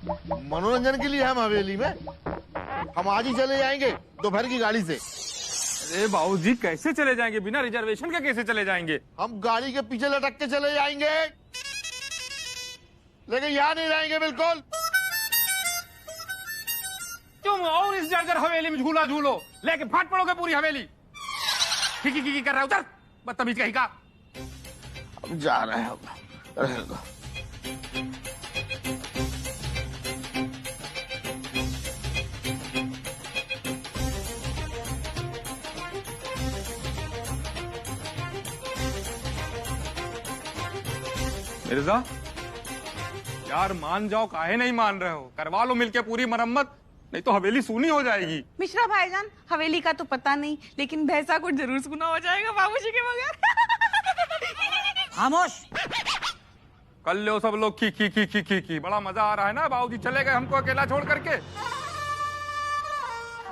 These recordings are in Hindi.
मनोरंजन के लिए हम हवेली में, हम आज ही चले जाएंगे दोपहर की गाड़ी से। अरे बाबूजी कैसे चले जाएंगे, बिना रिजर्वेशन के कैसे चले जाएंगे? हम गाड़ी के पीछे लटक के चले जाएंगे, लेकिन यहाँ नहीं रहेंगे बिल्कुल। तुम और इस जर्जर हवेली में झूला झूलो, लेके फाट पड़ोगे पूरी हवेली। की कर रहा है, उधर बदतमीज कहीं का। हम जा रहे हैं। मिर्जा यार मान जाओ, काहे नहीं मान रहे हो? करवा लो मिलके पूरी मरम्मत, नहीं तो हवेली सूनी हो जाएगी। मिश्रा भाईजान, हवेली का तो पता नहीं, लेकिन भैंसा को जरूर सुना हो जाएगा बाबूजी के बगैर। खामोश। कल लो सब लोग की बड़ा मजा आ रहा है ना। बाबूजी चले गए हमको अकेला छोड़ करके।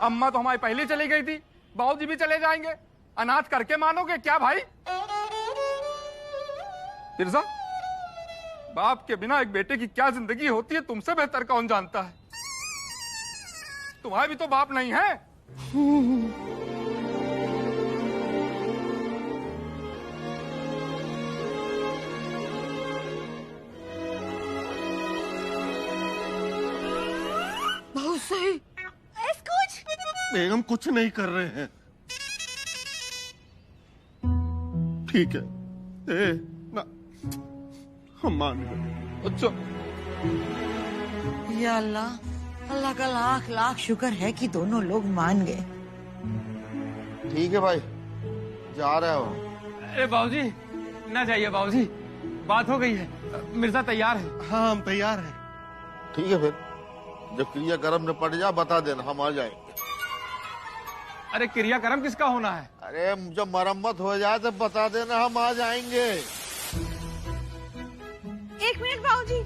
अम्मा तो हमारी पहले चली गई थी, बाबूजी भी चले जाएंगे। अनाथ करके मानोगे क्या भाई? मिर्जा, बाप के बिना एक बेटे की क्या जिंदगी होती है तुमसे बेहतर कौन जानता है। तुम्हारे भी तो बाप नहीं है। बहुत सही। कुछ बेगम कुछ नहीं कर रहे हैं। ठीक है, ना हम मान गए। अच्छा या अल्लाह, अल्लाह का लाख लाख शुक्र है कि दोनों लोग मान गए। ठीक है भाई, जा रहे हो? अरे बाबूजी ना जाइए बाबूजी, बात हो गई है, मिर्जा तैयार है। हाँ हम तैयार हैं। ठीक है फिर, जब क्रियाक्रम में पड़ जा बता देना, हम आ जाएंगे। अरे क्रियाक्रम किसका होना है? अरे जब मरम्मत हो जाए तब बता देना, हम आ जाएंगे। 1 मिनट बाबूजी।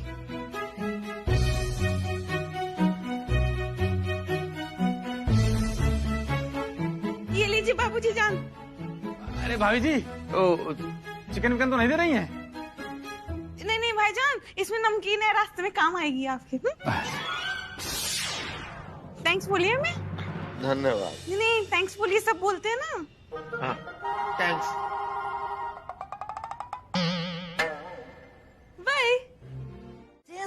ये लीजिए बाबूजी जान। अरे भाभी जी, तो चिकन विकन तो नहीं दे रही हैं? नहीं नहीं भाईजान, इसमें नमकीन है, रास्ते में काम आएगी आपके। थैंक्स बोलिए। मैं धन्यवाद। नहीं, थैंक्स बोलिए, सब बोलते हैं ना। हाँ, थैंक्स। बाय।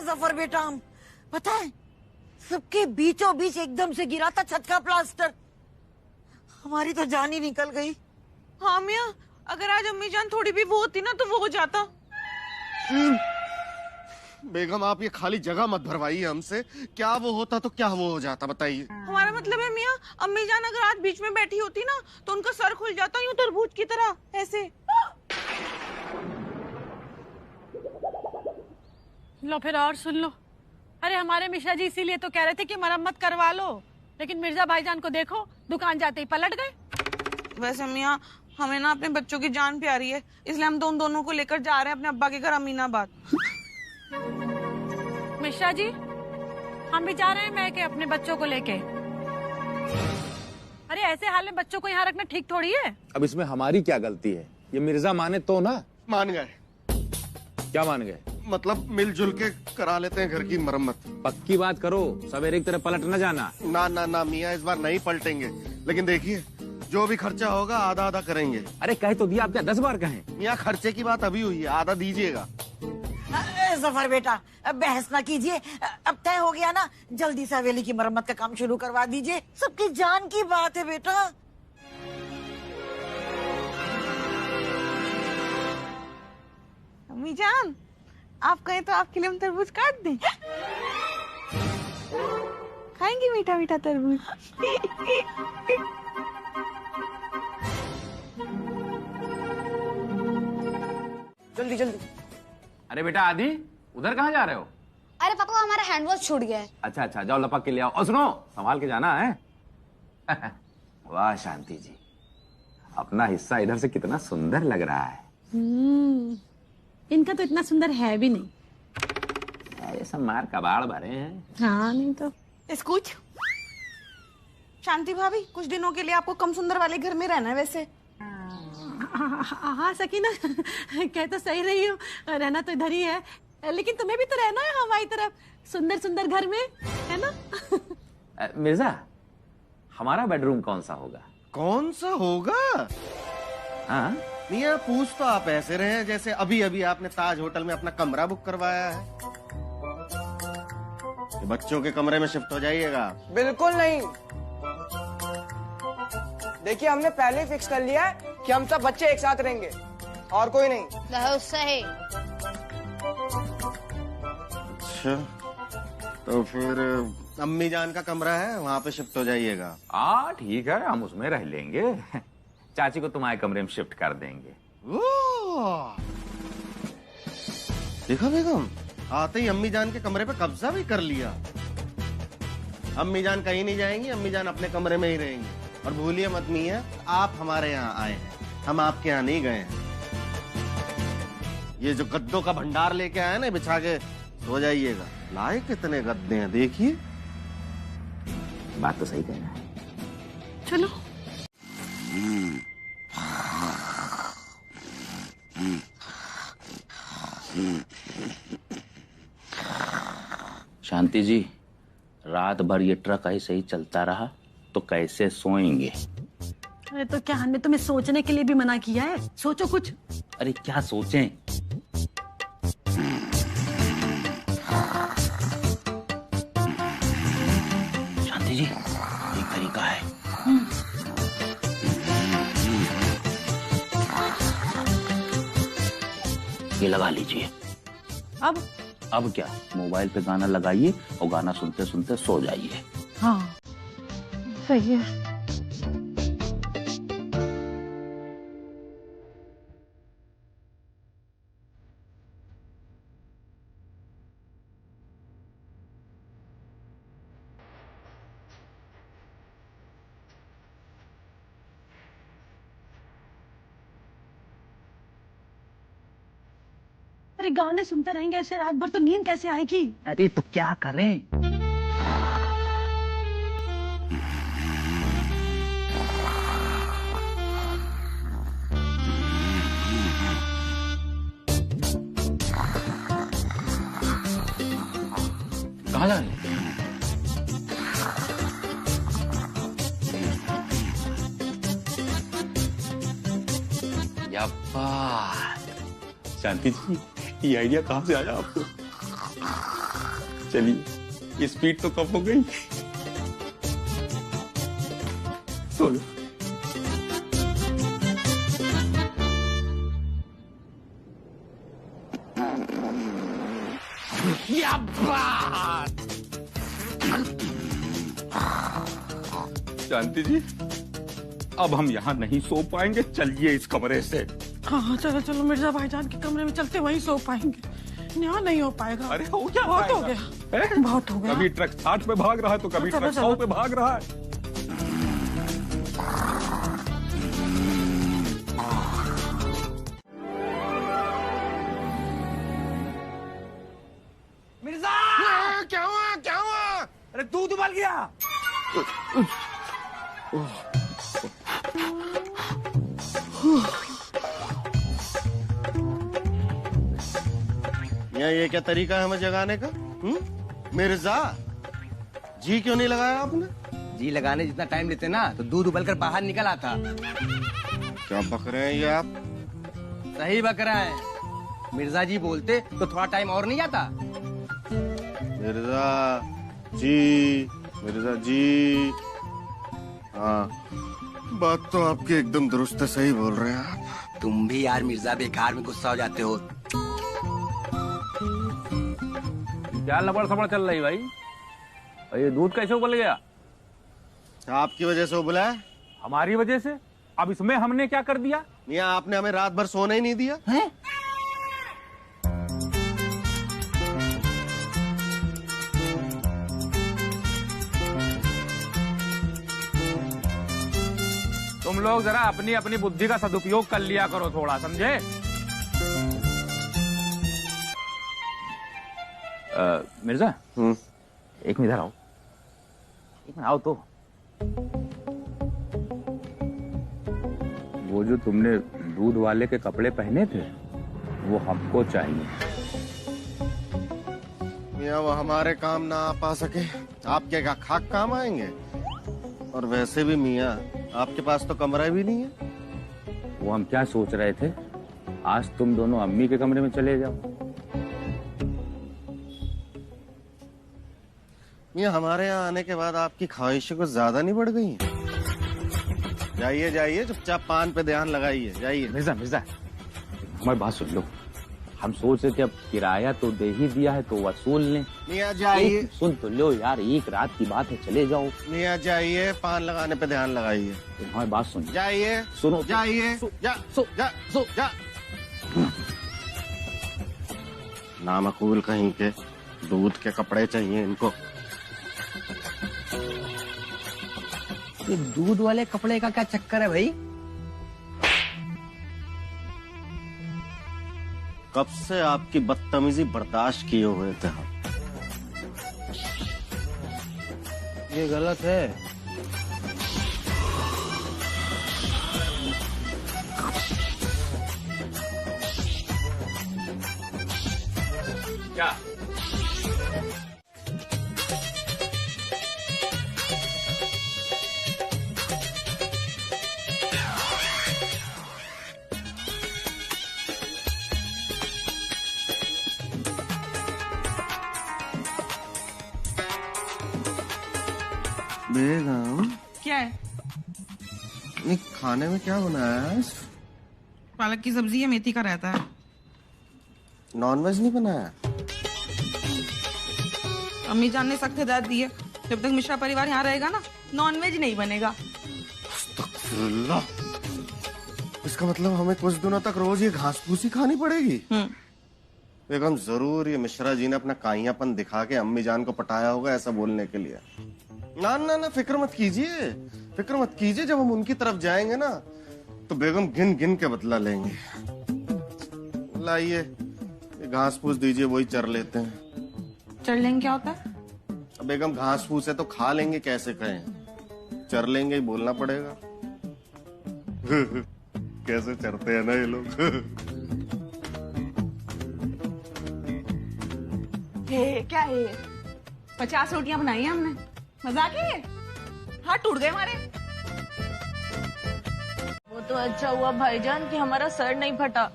जफर बेटा, पता है सबके बीचों बीच एकदम से गिरा था छत का प्लास्टर, हमारी तो जान ही निकल गई। हाँ मियाँ, अगर आज अम्मी जान थोड़ी भी वो होती ना तो वो हो जाता। बेगम आप ये खाली जगह मत भरवाइए हमसे, क्या वो होता तो क्या वो हो जाता बताइए। हमारा मतलब है मियाँ, अम्मी जान अगर आज बीच में बैठी होती ना तो उनका सर खुल जाता यूं तरबूज की तरह, ऐसे। लो फिर और सुन लो। अरे हमारे मिश्रा जी इसीलिए तो कह रहे थे कि मरम्मत करवा लो, लेकिन मिर्जा भाईजान को देखो, दुकान जाते ही पलट गए। वैसे मियाँ, हमें ना अपने बच्चों की जान प्यारी है, इसलिए हम दोनों को लेकर जा रहे हैं अपने अब्बा के घर अमीनाबाद। मिश्रा जी, हम भी जा रहे हैं मैं के अपने बच्चों को लेके। अरे ऐसे हाल में बच्चों को यहाँ रखना ठीक थोड़ी है। अब इसमें हमारी क्या गलती है? ये मिर्जा माने तो ना। मान गए। क्या मान गए? मतलब मिलजुल के करा लेते हैं घर की मरम्मत। पक्की बात करो, सवेरे की तरह पलट न जाना। ना ना ना मियाँ, इस बार नहीं पलटेंगे, लेकिन देखिए जो भी खर्चा होगा आधा आधा करेंगे। अरे कह तो दिया, आप क्या 10 बार कहें? मियाँ खर्चे की बात अभी हुई है, आधा दीजिएगा। जफर बेटा, अब बहस ना कीजिए, अब तय हो गया ना, जल्दी से हवेली की मरम्मत का काम शुरू करवा दीजिए, सबकी जान की बात है बेटा। अम्मी जान, आप कहें तो आपके लिए हम तरबूज काट दें। खाएंगे मीठा मीठा तरबूज। जल्दी जल्दी। अरे बेटा आदि, उधर कहाँ जा रहे हो? अरे पापा, हमारा हैंड वॉश छूट गया है। अच्छा अच्छा, जाओ लपक के ले आओ। और सुनो, संभाल के जाना है। वाह शांति जी, अपना हिस्सा इधर से कितना सुंदर लग रहा है। इनका तो इतना सुंदर है भी नहीं। ये सब मार कबाड़ भरे हैं। हाँ नहीं तो। कुछ शांति भाभी, कुछ दिनों के लिए आपको कम सुंदर वाले घर में रहना है वैसे। हाँ सकीना, कह तो सही रही हूँ, रहना तो इधर ही है, लेकिन तुम्हें भी तो रहना है हमारी तरफ, सुंदर सुंदर घर में, है ना? मिर्जा, हमारा बेडरूम कौन सा होगा? कौन सा होगा? हाँ, मियाँ पूछ तो आप ऐसे रहे हैं जैसे अभी अभी आपने ताज होटल में अपना कमरा बुक करवाया है। ये बच्चों के कमरे में शिफ्ट हो जाइएगा। बिल्कुल नहीं। देखिए, हमने पहले ही फिक्स कर लिया है कि हम सब बच्चे एक साथ रहेंगे और कोई नहीं। बहुत सही। अच्छा, तो फिर अम्मी जान का कमरा है, वहाँ पे शिफ्ट हो जाइएगा। हाँ ठीक है, हम उसमें रह लेंगे। चाची को तुम्हारे कमरे में शिफ्ट कर देंगे। देखा बेगम, आते ही अम्मी जान के कमरे पे कब्जा भी कर लिया। अम्मी जान कहीं नहीं जाएंगी, अम्मी जान अपने कमरे में ही रहेंगी। और भूलिए मत मियाँ, आप हमारे यहाँ आए हैं, हम आपके यहाँ नहीं गए हैं। ये जो गद्दों का भंडार लेके आए ना, बिछा के सो जाइएगा। लाए कितने गद्दे हैं देखिए। बात तो सही कहना है। चलो। शांति जी, रात भर ये ट्रक ऐसे ही चलता रहा तो कैसे सोएंगे? अरे तो क्या हमने तुम्हें सोचने के लिए भी मना किया है? सोचो कुछ। अरे क्या सोचें? शांति जी, एक तरीका है। ये लगा लीजिए। अब क्या, मोबाइल पे गाना लगाइए और गाना सुनते सुनते सो जाइए। हाँ सही है। अरे गाने सुनते रहेंगे ऐसे रात भर तो नींद कैसे आएगी? अरे तो क्या करें? कहाँ जा रहे हैं? शांति जी, ये आइडिया कहाँ से आया आपको? चलिए, स्पीड तो कम हो गई। सो लो। शांति जी, अब हम यहाँ नहीं सो पाएंगे, चलिए इस कमरे से। हाँ चलो चलो, मिर्जा भाईजान के कमरे में चलते, वहीं सो पाएंगे। यहाँ नहीं हो पाएगा। अरे हो क्या बहुत हो पाएगा? गया, बहुत हो गया। कभी ट्रक 60 पे भाग रहा है तो कभी ट्रक 100 पे भाग रहा है। मिर्जा! क्या हुआ, क्या हुआ? अरे दूध उबल गया। ये क्या तरीका है हमें जगाने का? मिर्जा जी क्यों नहीं लगाया आपने? जी लगाने जितना टाइम लेते ना तो दूध उबलकर बाहर निकल आता। क्या बक रहे हैं ये आप? सही बक रहा है। मिर्जा जी बोलते तो थोड़ा टाइम और नहीं जाता। मिर्जा जी, हाँ बात तो आपकी एकदम दुरुस्त है, सही बोल रहे हैं आप। तुम भी यार मिर्जा बेकार में गुस्सा हो जाते हो। क्या लबड़ सबड़ चल रही भाई? और ये दूध कैसे उबल गया? आपकी वजह से उबला है। हमारी वजह से? अब इसमें हमने क्या कर दिया? मियाँ आपने हमें रात भर सोने ही नहीं दिया है? तुम लोग जरा अपनी अपनी बुद्धि का सदुपयोग कर लिया करो थोड़ा, समझे? मिर्जा, एक मिनट इधर आओ। एक मिनट आओ तो। वो जो तुमने दूध वाले के कपड़े पहने थे वो हमको चाहिए। मियाँ वो हमारे काम ना आ पा सके, आपके क्या खाक काम आएंगे? और वैसे भी मियाँ आपके पास तो कमरा भी नहीं है। वो हम क्या सोच रहे थे, आज तुम दोनों अम्मी के कमरे में चले जाओ। मियाँ हमारे यहाँ आने के बाद आपकी ख्वाहिशें कुछ ज्यादा नहीं बढ़ गई? जाइए जाइए, चुपचाप पान पे ध्यान लगाइए, जाइए। मिर्जा मिर्जा हमारी बात सुन लो, हम सोच रहे थे अब किराया तो दे ही दिया है तो वसूल लें। मियाँ जाइए, सुन तो लो यार, एक रात की बात है, चले जाओ। मियाँ जाइए, पान लगाने पे ध्यान लगाइए। हमारी बात सुन, जाइए, सुनो, जाइए, जा। नामकूल कहीं के, दूध के कपड़े चाहिए इनको। ये दूध वाले कपड़े का क्या चक्कर है भाई? कब से आपकी बदतमीजी बर्दाश्त किए हुए थे हम। ये गलत है। क्या? बेगम, क्या है? ये खाने में क्या बनाया है? पालक की सब्जी है, मेथी का रहता है। नॉनवेज नहीं बनाया? अम्मी जान ने सख्त हिदायत दी है, जब तक मिश्रा परिवार यहाँ रहेगा ना, नॉनवेज नहीं बनेगा। अस्तगफिरुल्लाह। इसका मतलब हमें कुछ दिनों तक रोज ये घास फूसी खानी पड़ेगी? बेगम जरूर ये मिश्रा जी ने अपना काइयापन दिखा के अम्मी जान को पटाया होगा ऐसा बोलने के लिए। ना ना ना, फिक्र मत कीजिए, फिक्र मत कीजिए। जब हम उनकी तरफ जाएंगे ना तो बेगम गिन गिन के बदला लेंगे। लाइए घास फूस दीजिए, वही चर लेते हैं। चढ़ लेंगे क्या होता है? बेगम घास फूस है तो खा लेंगे, कैसे कहें? चर लेंगे ही बोलना पड़ेगा। कैसे चरते हैं ना ये लोग। क्या है? 50 रोटियां बनाई हैं हमने, मजाक है ये? हाथ टूट गए हमारे। वो तो अच्छा हुआ भाईजान कि हमारा सर नहीं फटा,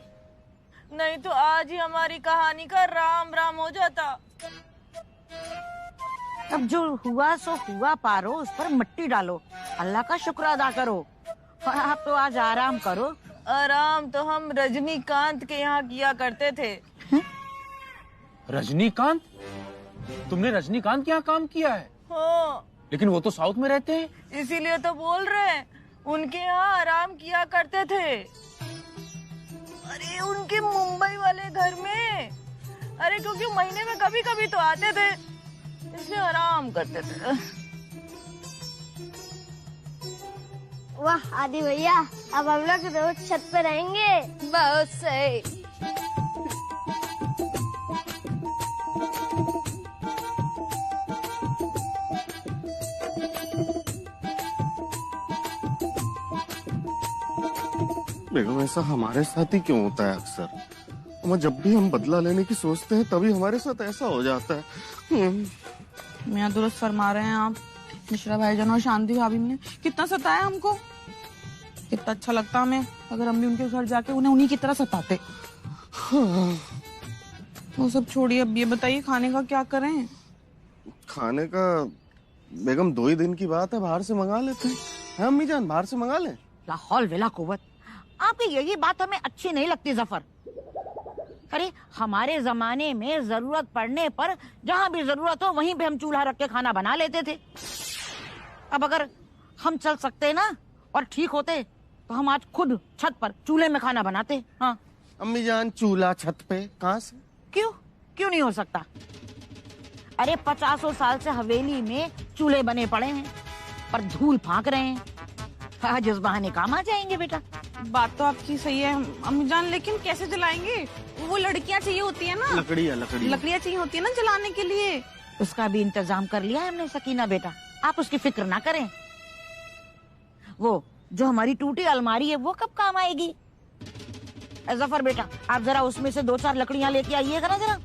नहीं तो आज ही हमारी कहानी का राम राम हो जाता। अब जो हुआ सो हुआ पारो, उस पर मिट्टी डालो, अल्लाह का शुक्र अदा करो और आप तो आज आराम करो। आराम तो हम रजनीकांत के यहाँ किया करते थे। रजनीकांत? तुमने रजनीकांत के यहाँ काम किया है? हाँ। लेकिन वो तो साउथ में रहते हैं। इसीलिए तो बोल रहे हैं, उनके यहाँ आराम किया करते थे। अरे उनके मुंबई वाले घर में, अरे क्योंकि महीने में कभी कभी तो आते थे, इसलिए आराम करते थे। वाह आदि भैया, अब हम लोग रोज छत पे रहेंगे। बहुत सही। बेगम ऐसा हमारे साथ ही क्यों होता है अक्सर? जब भी हम बदला लेने की सोचते हैं तभी हमारे साथ ऐसा हो जाता है। मियां दुरुस्त फरमा रहे हैं आप। मिश्रा भाईजान और शांति भाभी ने कितना सताया हमको। कितना अच्छा लगता हमें अगर हम भी उनके घर जाके उन्हें उन्हीं की तरह सताते। वो सब छोड़िए, अब ये बताइए खाने का क्या करें? खाने का बेगम 2 ही दिन की बात है, बाहर से मंगा लेते हैं। है अम्मी जान, बाहर से मंगा लें? ला हौल वेला कुव्वत, आपकी यही बात हमें अच्छी नहीं लगती जफर। अरे हमारे जमाने में जरूरत पड़ने पर जहाँ भी जरूरत हो वहीं पे हम चूल्हा रख के खाना बना लेते थे। अब अगर हम चल सकते ना और ठीक होते तो हम आज खुद छत पर चूल्हे में खाना बनाते। हाँ अम्मी जान, चूल्हा छत पे कहाँ से? क्यों नहीं हो सकता? अरे 50 साल से हवेली में चूल्हे बने पड़े हैं पर धूल फांक रहे हैं। आज इस बहाने काम आ जाएंगे बेटा। बात तो आपकी सही है अम्मी जान, लेकिन कैसे जलाएंगे? वो लड़कियां चाहिए होती है ना, लकड़ियां चाहिए होती है ना जलाने के लिए। उसका भी इंतजाम कर लिया है हमने सकीना बेटा, आप उसकी फिक्र ना करें। वो जो हमारी टूटी अलमारी है वो कब काम आएगी? जफर बेटा, आप जरा उसमें से 2-4 लकड़ियां लेके आइएगा ना जरा।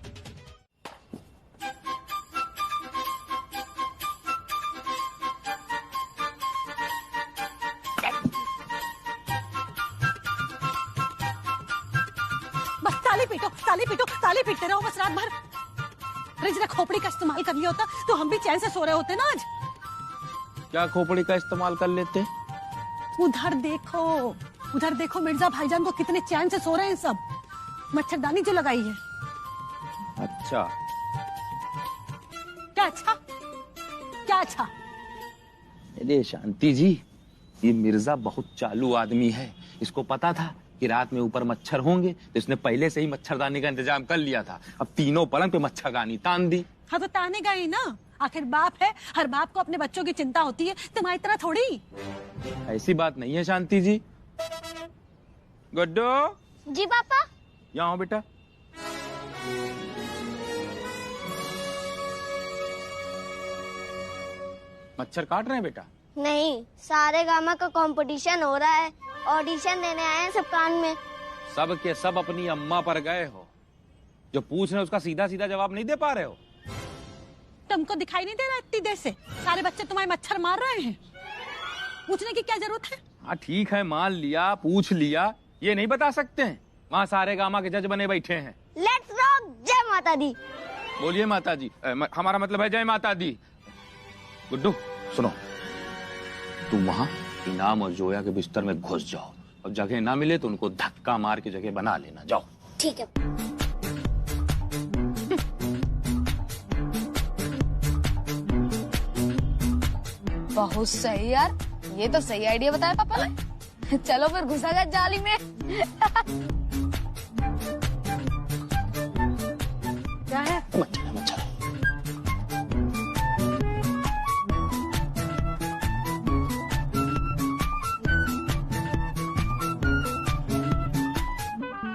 ताली पीटो, ताली पीटो, ताली पीटते रहो बस रात भर। अरे जरा खोपड़ी का इस्तेमाल कर लिया होता तो हम भी चैन से सो रहे होते ना आज। क्या खोपड़ी का इस्तेमाल कर लेते? उधर देखो, उधर देखो मिर्जा भाईजान को कितने चैन से सो रहे हैं सब। मच्छरदानी जो लगाई है। अच्छा। क्या अच्छा? क्या अच्छा? अरे शांति जी, ये मिर्जा बहुत चालू आदमी है। इसको पता था कि रात में ऊपर मच्छर होंगे, तो इसने पहले से ही मच्छरदानी का इंतजाम कर लिया था। अब तीनों पलंग पे मच्छरदानी तान दी। हाँ तो तानेगा ही ना, आखिर बाप है, हर बाप को अपने बच्चों की चिंता होती है, तुम्हारी तरह थोड़ी। ऐसी बात नहीं है शांति जी। गुड्डू। जी पापा। यहाँ आओ बेटा। मच्छर काट रहे हैं बेटा? नहीं, सारे गामा का कंपटीशन हो रहा है, ऑडिशन देने आए हैं सब कान में। सब के सब अपनी अम्मा पर गए हो, जो पूछ रहे उसका सीधा सीधा जवाब नहीं दे पा रहे हो। तुमको दिखाई नहीं दे रहा इतनी देर से सारे बच्चे तुम्हारे मच्छर मार रहे हैं? पूछने की क्या जरूरत है? हाँ ठीक है, मान लिया, पूछ लिया, ये नहीं बता सकते हैं वहाँ सारे गामा के जज बने बैठे हैं। लेट्स रॉक, जय माता दी। बोलिए माता जी। हमारा मतलब है जय माता दी। गुड्डू सुनो, तुम वहाँ इनाम और जोया के बिस्तर में घुस जाओ, अब जगह ना मिले तो उनको धक्का मार के जगह बना लेना। जाओ। ठीक है। बहुत सही यार, ये तो सही आइडिया बताया पापा ने। चलो फिर घुसा जाए जाली में। क्या है? मच्छर है, मच्छर है।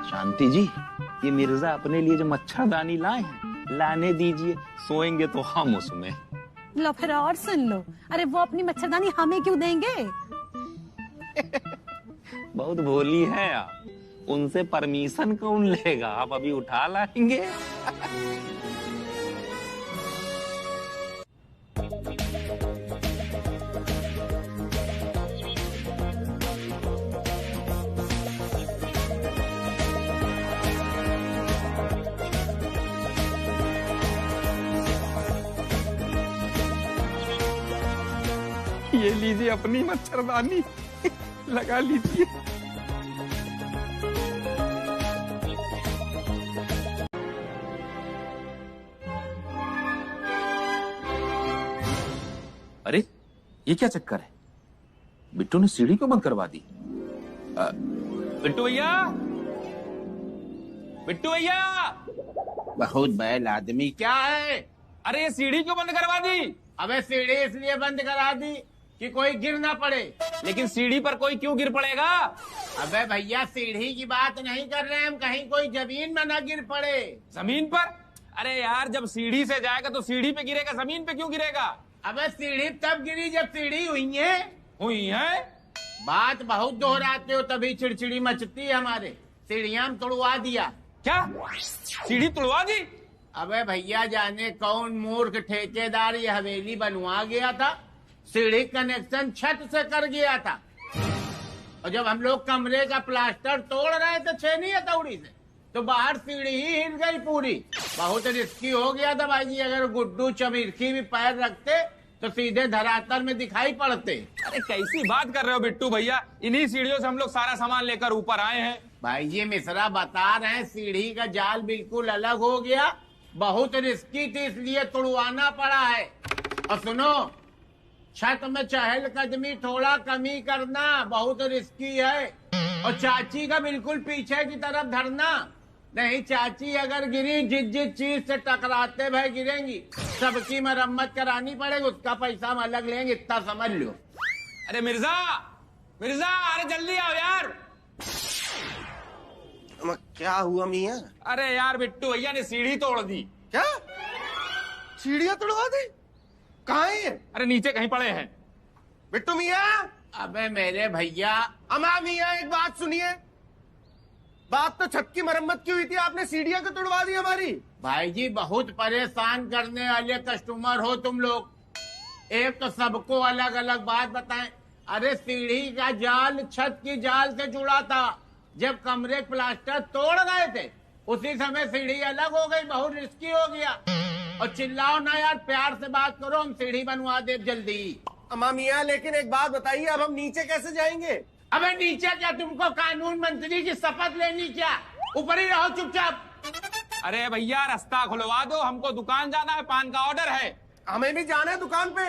शांति जी, ये मिर्जा अपने लिए जो मच्छरदानी लाए हैं, लाने दीजिए, सोएंगे तो हम उसमें। लो फिर और सुन लो। अरे वो अपनी मच्छरदानी हमें क्यों देंगे? बहुत भोली है आप, उनसे परमिशन कौन लेगा? आप अभी उठा लाएंगे। ये लीजिए अपनी मच्छरदानी, लगा लीजिए। अरे ये क्या चक्कर है? बिट्टू ने सीढ़ी क्यों बंद करवा दी? बिट्टू भैया, बिट्टू भैया। बहुत बैल आदमी क्या है? अरे ये सीढ़ी क्यों बंद करवा दी? अबे सीढ़ी इसलिए बंद करा दी कि कोई गिर ना पड़े। लेकिन सीढ़ी पर कोई क्यों गिर पड़ेगा? अबे भैया सीढ़ी की बात नहीं कर रहे हम, कहीं कोई जमीन में ना गिर पड़े। जमीन पर? अरे यार जब सीढ़ी से जाएगा तो सीढ़ी पे गिरेगा, जमीन पे क्यों गिरेगा? अबे सीढ़ी तब गिरी जब सीढ़ी हुई है। हुई है? बात बहुत दोहराते हो तभी चिड़चिड़ी मचती है हमारे। सीढ़ियां तोड़वा दिया। क्या सीढ़ी तोड़वा दी? अबे भैया जाने कौन मूर्ख ठेकेदार ये हवेली बनवा गया था, सीढ़ी कनेक्शन छत से कर गया था, और जब हम लोग कमरे का प्लास्टर तोड़ रहे थे छेनी हथौड़ी से, तो बाहर सीढ़ी ही हिल गई पूरी। बहुत रिस्की हो गया था भाई जी, अगर गुड्डू चमिरखी भी पैर रखते तो सीधे धरातल में दिखाई पड़ते। अरे कैसी बात कर रहे हो बिट्टू भैया? इन्हीं सीढ़ियों से हम लोग सारा सामान लेकर ऊपर आए हैं। भाई जी मिश्रा बता रहे हैं सीढ़ी का जाल बिल्कुल अलग हो गया, बहुत रिस्की थी इसलिए तुड़वाना पड़ा है। और सुनो, छत में चहलकदमी थोड़ा कमी करना, बहुत रिस्की है। और चाची का बिल्कुल पीछे की तरफ धरना, नहीं चाची अगर गिरी जिस जिस चीज से टकराते भय गिरेंगी, सबकी मरम्मत करानी पड़ेगी, उसका पैसा हम अलग लेंगे, इतना समझ लो। अरे मिर्जा, मिर्जा अरे जल्दी आओ यार। क्या हुआ मियाँ? अरे यार बिट्टू भैया ने सीढ़ी तोड़ दी। क्या सीढ़ियां तोड़वा दी? कहाँ है? अरे नीचे कहीं पड़े हैं। बिट्टू मियाँ। अबे मेरे भैया। अमा मियाँ एक बात सुनिए, बात तो छत की मरम्मत की हुई थी, आपने सीढ़ियां तो तोड़वा दी हमारी। भाई जी बहुत परेशान करने वाले कस्टमर हो तुम लोग। एक तो सबको अलग अलग बात बताएं। अरे सीढ़ी का जाल छत की जाल से जुड़ा था, जब कमरे प्लास्टर तोड़ गए थे उसी समय सीढ़ी अलग हो गई, बहुत रिस्की हो गया। और चिल्लाओ ना यार, प्यार से बात करो, हम सीढ़ी बनवा दे जल्दी। अम्मा मियाँ, लेकिन एक बात बताइए, अब हम नीचे कैसे जाएंगे? अबे नीचे क्या, तुमको कानून मंत्री की शपथ लेनी क्या? ऊपर ही रहो चुपचाप। अरे भैया रास्ता खुलवा दो, हमको दुकान जाना है, पान का ऑर्डर है। हमें भी जाना है दुकान पे।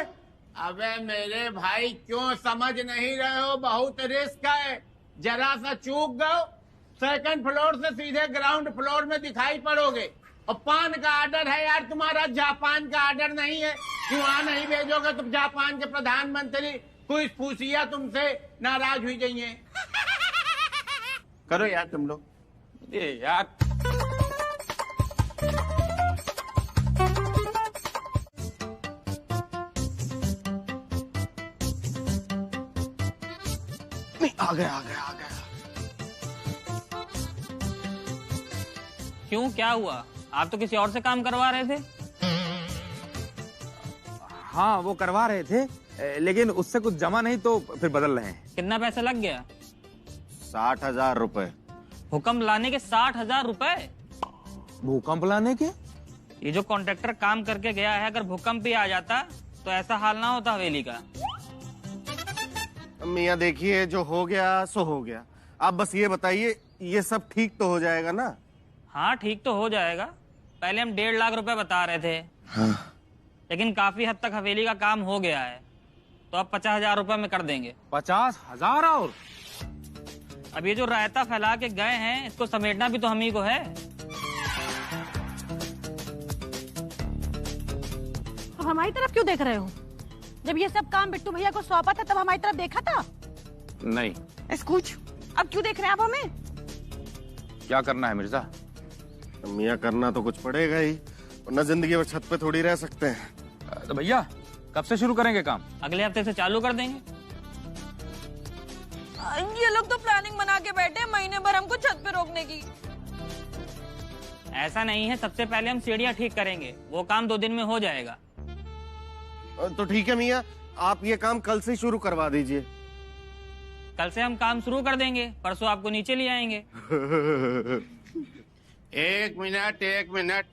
अबे मेरे भाई क्यों समझ नहीं रहे हो, बहुत रिस्क है। जरा सा चूक गए, सेकंड फ्लोर से सीधे ग्राउंड फ्लोर में दिखाई पड़ोगे। और पान का ऑर्डर है यार तुम्हारा, जापान का ऑर्डर नहीं है कि वहाँ नहीं भेजोगे तुम। जापान के प्रधानमंत्री कुछ पूछिया तुमसे नाराज हुई जाइए। करो यार तुम लोग। ये यार आ गया। क्यों, क्या हुआ? आप तो किसी और से काम करवा रहे थे। हाँ वो करवा रहे थे, लेकिन उससे कुछ जमा नहीं तो फिर बदल रहे हैं। कितना पैसा लग गया? 60,000 रुपए। भूकंप लाने के 60,000 रुपए? भूकंप लाने के? ये जो कॉन्ट्रैक्टर काम करके गया है, अगर भूकंप भी आ जाता तो ऐसा हाल ना होता हवेली का। मियाँ देखिए, जो हो गया सो हो गया। आप बस ये बताइए, ये सब ठीक तो हो जाएगा ना? हाँ ठीक तो हो जाएगा। पहले हम 1.5 लाख रुपए बता रहे थे, हाँ। लेकिन काफी हद तक हवेली का काम हो गया है, तो अब 50,000 रुपए में कर देंगे। 50,000? और अब ये जो रायता फैला के गए हैं, इसको समेटना भी तो हम ही को है। अब हमारी तरफ क्यों देख रहे हो? जब ये सब काम बिट्टू भैया को सौंपा था तब हमारी तरफ देखा था? नहीं। कुछ अब क्यों देख रहे हैं आप हमें? क्या करना है मिर्जा? मियाँ करना तो कुछ पड़ेगा ही, वरना जिंदगी भर छत पे थोड़ी रह सकते हैं। तो भैया कब से शुरू करेंगे काम? अगले हफ्ते से चालू कर देंगे। ये लोग तो प्लानिंग बना के बैठे, महीने भर हमको छत पे रोकने की। ऐसा नहीं है, सबसे पहले हम सीढ़ियाँ ठीक करेंगे, वो काम 2 दिन में हो जाएगा। तो ठीक है मियाँ, आप ये काम कल से शुरू करवा दीजिए। कल से हम काम शुरू कर देंगे, परसों आपको नीचे ले आएंगे। एक मिनट,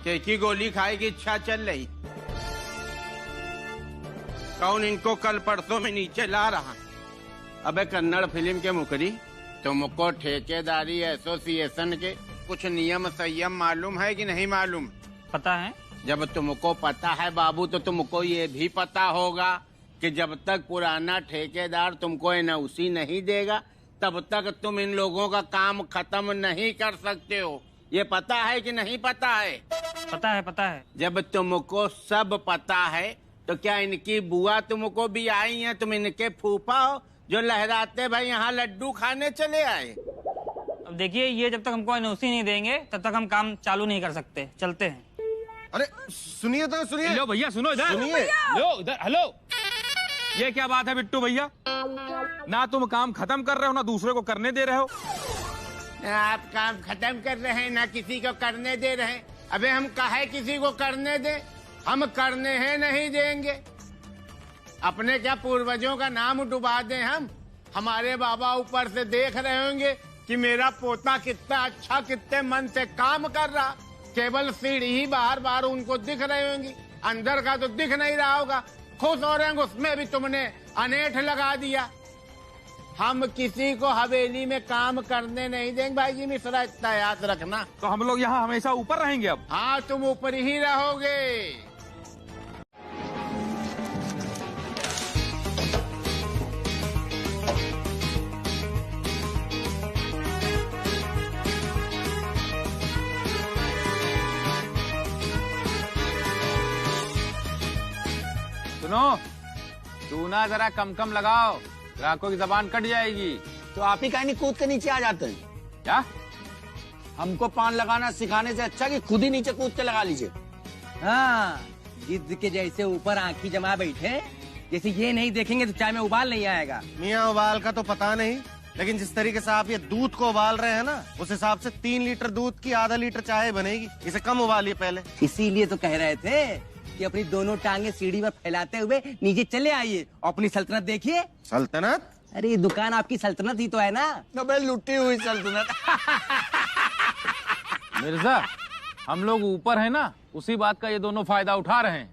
की गोली खाए की इच्छा चल रही? कौन इनको कल परसों में नीचे ला रहा? अबे कन्नड़ फिल्म के मुकरी, तुमको ठेकेदारी एसोसिएशन के कुछ नियम संयम मालूम है कि नहीं मालूम? पता है। जब तुमको पता है बाबू, तो तुमको ये भी पता होगा कि जब तक पुराना ठेकेदार तुमको एनओसी नहीं देगा, तब तक तुम इन लोगों का काम खत्म नहीं कर सकते हो। ये पता है कि नहीं पता है? पता है। जब तुमको सब पता है, तो क्या इनकी बुआ तुमको भी आई है? तुम इनके फूफा हो जो लहराते भाई यहाँ लड्डू खाने चले आए? अब देखिए, ये जब तक हमको एनओसी नहीं देंगे तब तक हम काम चालू नहीं कर सकते। चलते हैं। अरे सुनिए तो सुनिए। लो भैया सुनो इधर। सुनिए। लो इधर। हेलो, ये क्या बात है बिट्टू भैया? ना तुम काम खत्म कर रहे हो, ना दूसरे को करने दे रहे हो। आप काम खत्म कर रहे हैं, ना किसी को करने दे रहे हैं। अबे हम काहे किसी को करने दे? हम करने हैं नहीं देंगे। अपने क्या पूर्वजों का नाम डुबा दें हम? हमारे बाबा ऊपर से देख रहे होंगे कि मेरा पोता कितना अच्छा, कितने मन से काम कर रहा। केवल सीढ़ी ही बार उनको दिख रही होंगी, अंदर का तो दिख नहीं रहा होगा। खुश हो रहे होंगे, उसमें भी तुमने अनेठ लगा दिया। हम किसी को हवेली में काम करने नहीं देंगे भाई जी मिश्रा, इतना याद रखना। तो हम लोग यहाँ हमेशा ऊपर रहेंगे अब? हाँ, तुम ऊपर ही रहोगे। सुनो, चूना जरा कम लगाओ, ग्राहकों की जबान कट जाएगी। तो आप ही कहीं कूद के नीचे आ जाते हैं क्या? हमको पान लगाना सिखाने से अच्छा कि खुद ही नीचे कूद के लगा लीजिए। हाँ, गिद्ध के जैसे ऊपर आंखी जमा बैठे, जैसे ये नहीं देखेंगे तो चाय में उबाल नहीं आएगा। मियाँ उबाल का तो पता नहीं, लेकिन जिस तरीके से आप ये दूध को उबाल रहे हैं ना, उस हिसाब से 3 लीटर दूध की आधा लीटर चाय बनेगी। इसे कम उबालिए पहले। इसीलिए तो कह रहे थे कि अपनी दोनों टांगे सीढ़ी पर फैलाते हुए नीचे चले आइए, अपनी सल्तनत देखिए। सल्तनत? अरे दुकान आपकी सल्तनत ही तो है ना। लुटी हुई सल्तनत। मिर्जा, हम लोग ऊपर है ना, उसी बात का ये दोनों फायदा उठा रहे हैं।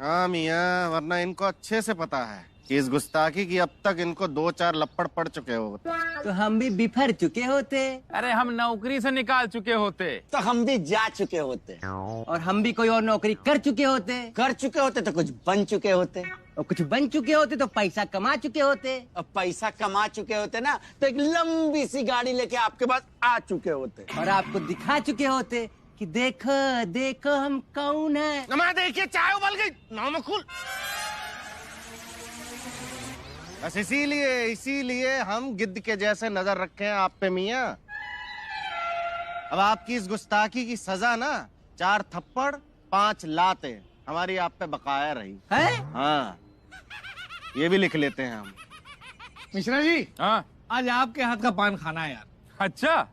हाँ मियाँ, वरना इनको अच्छे से पता है कि इस गुस्ताखी की अब तक इनको 2-4 लपड़ पड़ चुके होते। तो हम भी बिफर चुके होते। अरे हम नौकरी से निकाल चुके होते। तो हम भी जा चुके होते। और हम भी कोई और नौकरी कर चुके होते तो कुछ बन चुके होते। और कुछ बन चुके होते तो पैसा कमा चुके होते। और पैसा कमा चुके होते ना तो एक लंबी सी गाड़ी लेके आपके पास आ चुके होते। और आपको दिखा चुके होते कि देखो देखो हम कौन है। नमा देखिए, चाय उबल गई, नाम खुल। बस इसीलिए हम गिद्ध के जैसे नजर रखे हैं आप पे मियाँ। अब आपकी इस गुस्ताखी की सजा ना 4 थप्पड़ 5 लाते हमारी आप पे बकाया रही है। हाँ, ये भी लिख लेते हैं हम। मिश्रा जी, हाँ, आज आपके हाथ का पान खाना है यार। अच्छा,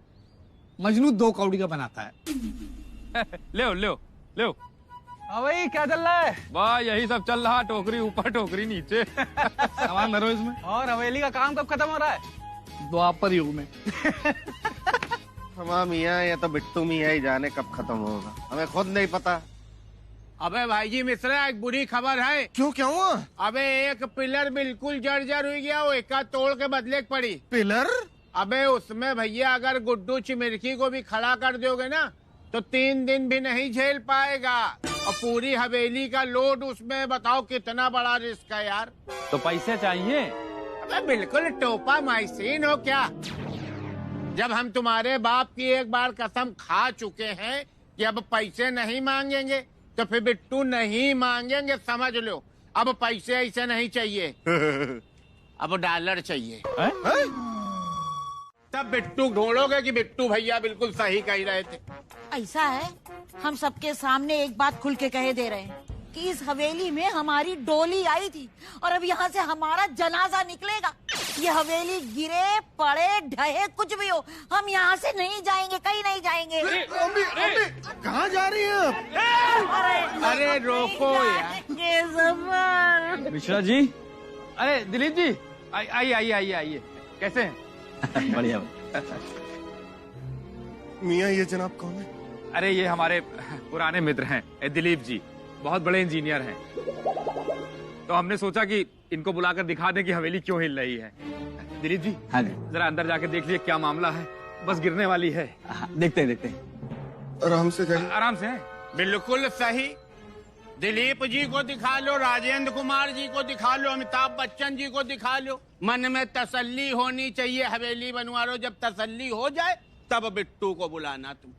मजनू 2 कौड़ी का बनाता है। ले। हाँ भाई, क्या चल रहा है? वाह, यही सब चल रहा, टोकरी ऊपर टोकरी नीचे। सामान भरो इसमें। और हवेली का काम कब खत्म हो रहा है? द्वापर युग में। हमारा मियाँ, ये तो बिट्टू मियाँ ही जाने कब खत्म होगा, हमें खुद नहीं पता। अबे भाई जी मिश्रा, एक बुरी खबर है। क्यों, क्या हुआ? अबे एक पिलर बिल्कुल जर्जर हुई गया, वो एका तोड़ के बदले पड़ी। पिलर? अबे उसमें भैया अगर गुड्डू चिमिरकी को भी खड़ा कर दोगे ना तो 3 दिन भी नहीं झेल पाएगा। और पूरी हवेली का लोड उसमें, बताओ कितना बड़ा रिस्क है यार। तो पैसे चाहिए? अबे बिल्कुल टोपा माइसीन हो क्या? जब हम तुम्हारे बाप की एक बार कसम खा चुके हैं कि अब पैसे नहीं मांगेंगे तो फिर बिट्टू नहीं मांगेंगे, समझ लो। अब पैसे ऐसे नहीं चाहिए, अब डॉलर चाहिए। तब बिट्टू ढूंढोगे कि बिट्टू भैया बिल्कुल सही कह रहे थे। ऐसा है, हम सबके सामने एक बात खुल के कहे दे रहे हैं कि इस हवेली में हमारी डोली आई थी और अब यहाँ से हमारा जनाजा निकलेगा। ये हवेली गिरे पड़े ढहे कुछ भी हो, हम यहाँ से नहीं जाएंगे, कहीं नहीं जाएंगे। कहाँ जा रही है? अरे रोको यार। मिश्रा जी, अरे दिलीप जी, आइए। कैसे हैं? बढ़िया। मियाँ, ये जनाब कौन है? अरे ये हमारे पुराने मित्र हैं, दिलीप जी, बहुत बड़े इंजीनियर हैं। तो हमने सोचा कि इनको बुलाकर दिखा दें कि हवेली क्यों हिल रही है। दिलीप जी, हाँ जी, जरा अंदर जाके देख लिए क्या मामला है, बस गिरने वाली है। देखते हैं। आराम से जाइए। आराम से। बिल्कुल सही। दिलीप जी को दिखा लो, राजेंद्र कुमार जी को दिखा लो, अमिताभ बच्चन जी को दिखा लो। मन में तसल्ली होनी चाहिए, हवेली बनवा लो। जब तसल्ली हो जाए तब बिट्टू को बुलाना तुम।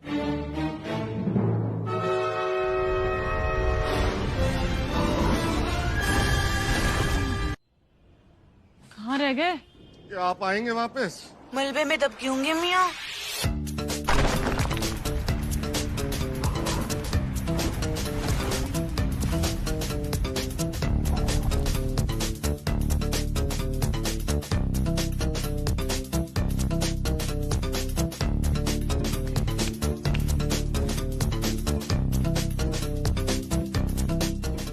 कहाँ रह गए? क्या आप आएंगे वापस? मलबे में दबकी होंगे मियाँ।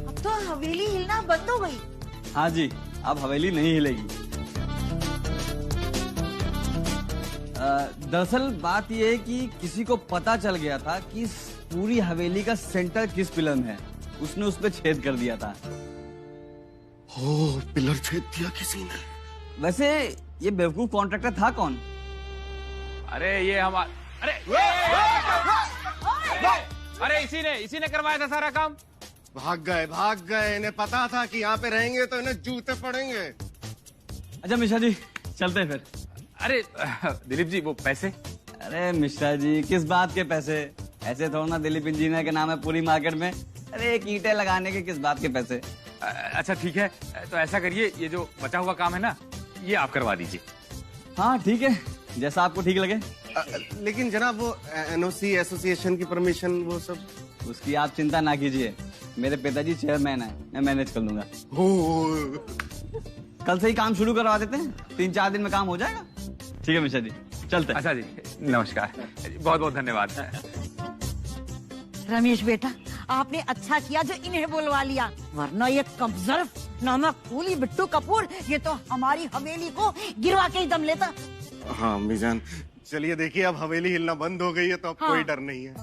अब तो हवेली हिलना बंद हो गई। हाँ जी, अब हवेली नहीं हिलेगी। दरअसल बात यह है कि किसी को पता चल गया था कि पूरी हवेली का सेंटर किस पिलर में है। उसने उस पे छेद कर दिया था। हो, पिलर छेद दिया किसी ने। वैसे ये बेवकूफ कॉन्ट्रैक्टर था कौन? अरे ये हमारा, अरे इसी ने करवाया था सारा काम। भाग गए। इन्हें पता था कि यहाँ पे रहेंगे तो इन्हें जूते पड़ेंगे। अच्छा मिश्रा जी, चलते हैं फिर। अरे दिलीप जी, वो पैसे? अरे मिश्रा जी, किस बात के पैसे? ऐसे थोड़ा ना दिलीप इंजीनियर के नाम है पूरी मार्केट में। अरे एक ईंटें लगाने के किस बात के पैसे? अच्छा ठीक है, तो ऐसा करिए, ये जो बचा हुआ काम है ना, ये आप करवा दीजिए। हाँ ठीक है, जैसा आपको ठीक लगे। लेकिन जनाब वो एनओसी एसोसिएशन की परमिशन वो सब? उसकी आप चिंता ना कीजिए, मेरे पिताजी चेयरमैन है, मैं मैनेज कर लूंगा। कल से ही काम शुरू करवा देते हैं, 3-4 दिन में काम हो जाएगा। ठीक है मिश्रा जी, चलते हैं। अच्छा जी, नमस्कार, बहुत बहुत धन्यवाद। रमेश बेटा, आपने अच्छा किया जो इन्हें बुलवा लिया, वरना ये कमजर्फ नमक फूली बिट्टू कपूर ये तो हमारी हवेली को गिरवा के ही दम लेता। हाँ अम्मी जान, चलिए देखिए अब हवेली हिलना बंद हो गई है तो अब हाँ। कोई डर नहीं है।